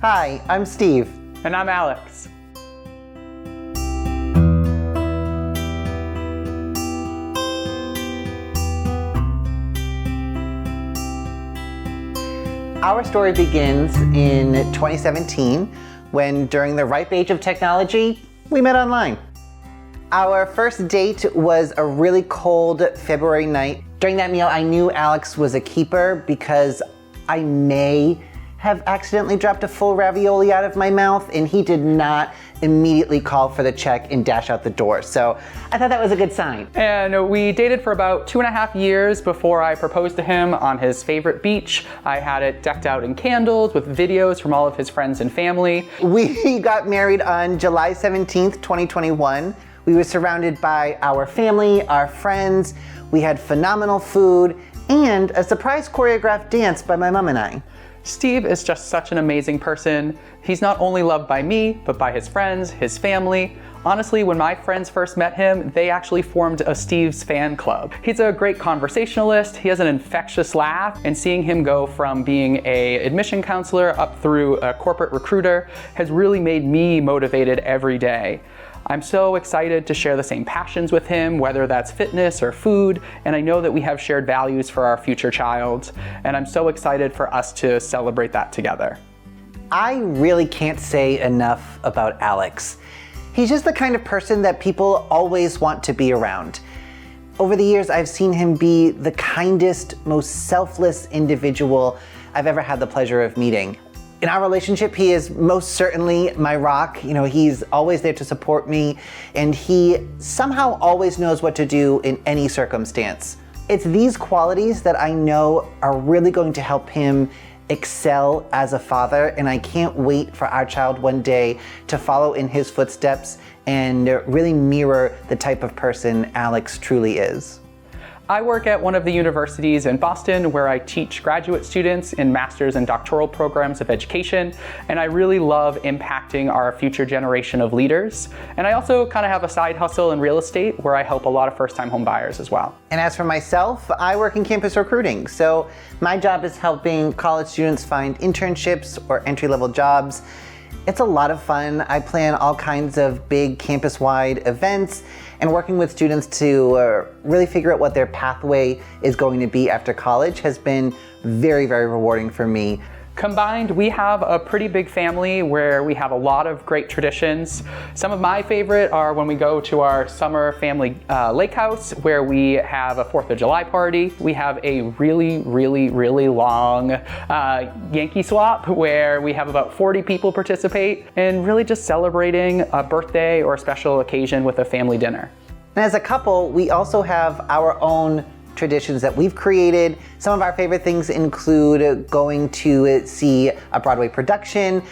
Hi, I'm Steve. And I'm Alex. Our story begins in 2017 when, during the ripe age of technology, we met online. Our first date was a really cold February night. During that meal, I knew Alex was a keeper because I may have accidentally dropped a full ravioli out of my mouth, and he did not immediately call for the check and dash out the door. So I thought that was a good sign. And we dated for about 2.5 years before I proposed to him on his favorite beach. I had it decked out in candles with videos from all of his friends and family. We got married on July 17th, 2021. We were surrounded by our family, our friends. We had phenomenal food and a surprise choreographed dance by my mom and I. Steve is just such an amazing person. He's not only loved by me, but by his friends, his family. Honestly, when my friends first met him, they actually formed a Steve's fan club. He's a great conversationalist, he has an infectious laugh, and seeing him go from being an admission counselor up through a corporate recruiter has really made me motivated every day. I'm so excited to share the same passions with him, whether that's fitness or food, and I know that we have shared values for our future child, and I'm so excited for us to celebrate that together. I really can't say enough about Alex. He's just the kind of person that people always want to be around. Over the years, I've seen him be the kindest, most selfless individual I've ever had the pleasure of meeting. In our relationship, he is most certainly my rock. You know, he's always there to support me, and he somehow always knows what to do in any circumstance. It's these qualities that I know are really going to help him excel as a father, and I can't wait for our child one day to follow in his footsteps and really mirror the type of person Alex truly is. I work at one of the universities in Boston where I teach graduate students in master's and doctoral programs of education, and I really love impacting our future generation of leaders. And I also kind of have a side hustle in real estate where I help a lot of first-time home buyers as well. And as for myself, I work in campus recruiting. So my job is helping college students find internships or entry-level jobs. It's a lot of fun. I plan all kinds of big campus-wide events and working with students to really figure out what their pathway is going to be after college has been very, very rewarding for me. Combined, we have a pretty big family where we have a lot of great traditions. Some of my favorite are when we go to our summer family lake house where we have a 4th of July party. We have a really long Yankee swap where we have about 40 people participate and really just celebrating a birthday or a special occasion with a family dinner. And as a couple, we also have our own traditions that we've created. Some of our favorite things include going to see a Broadway production.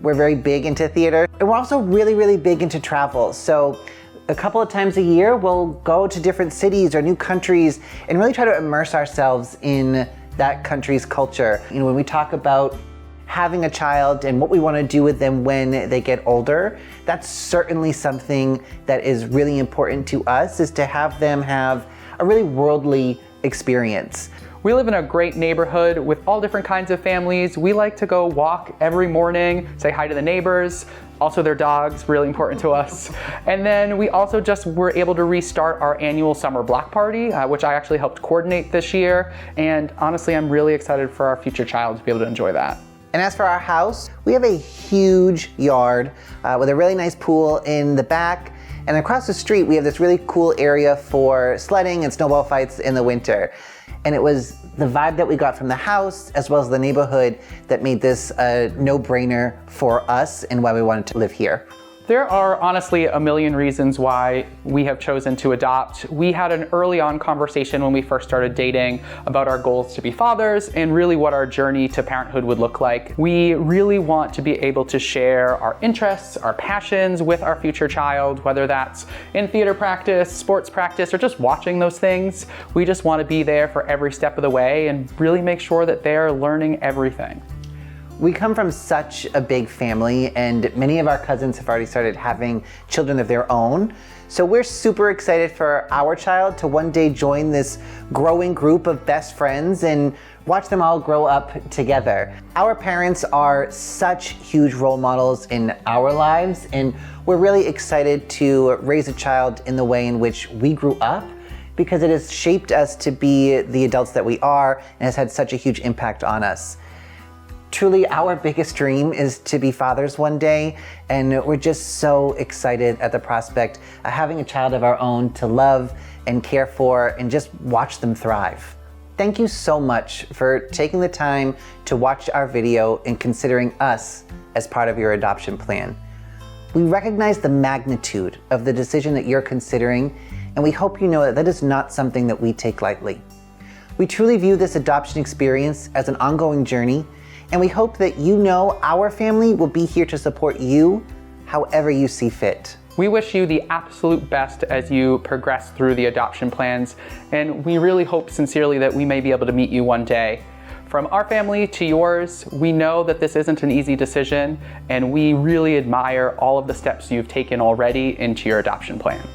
We're very big into theater. And we're also really big into travel. So a couple of times a year, we'll go to different cities or new countries and really try to immerse ourselves in that country's culture. You know, when we talk about having a child and what we want to do with them when they get older, that's certainly something that is really important to us, is to have them have a really worldly experience. We live in a great neighborhood with all different kinds of families. We like to go walk every morning, say hi to the neighbors, also their dogs, really important to us. And then we also just were able to restart our annual summer block party, which I actually helped coordinate this year. And honestly, I'm really excited for our future child to be able to enjoy that. And as for our house, we have a huge yard with a really nice pool in the back. And across the street, we have this really cool area for sledding and snowball fights in the winter. And it was the vibe that we got from the house, as well as the neighborhood, that made this a no-brainer for us and why we wanted to live here. There are honestly a million reasons why we have chosen to adopt. We had an early on conversation when we first started dating about our goals to be fathers and really what our journey to parenthood would look like. We really want to be able to share our interests, our passions with our future child, whether that's in theater practice, sports practice, or just watching those things. We just want to be there for every step of the way and really make sure that they're learning everything. We come from such a big family, and many of our cousins have already started having children of their own. So we're super excited for our child to one day join this growing group of best friends and watch them all grow up together. Our parents are such huge role models in our lives, and we're really excited to raise a child in the way in which we grew up, because it has shaped us to be the adults that we are and has had such a huge impact on us. Truly, our biggest dream is to be fathers one day, and we're just so excited at the prospect of having a child of our own to love and care for and just watch them thrive. Thank you so much for taking the time to watch our video and considering us as part of your adoption plan. We recognize the magnitude of the decision that you're considering, and we hope you know that that is not something that we take lightly. We truly view this adoption experience as an ongoing journey, and we hope that you know our family will be here to support you however you see fit. We wish you the absolute best as you progress through the adoption plans, and we really hope sincerely that we may be able to meet you one day. From our family to yours, we know that this isn't an easy decision, and we really admire all of the steps you've taken already into your adoption plan.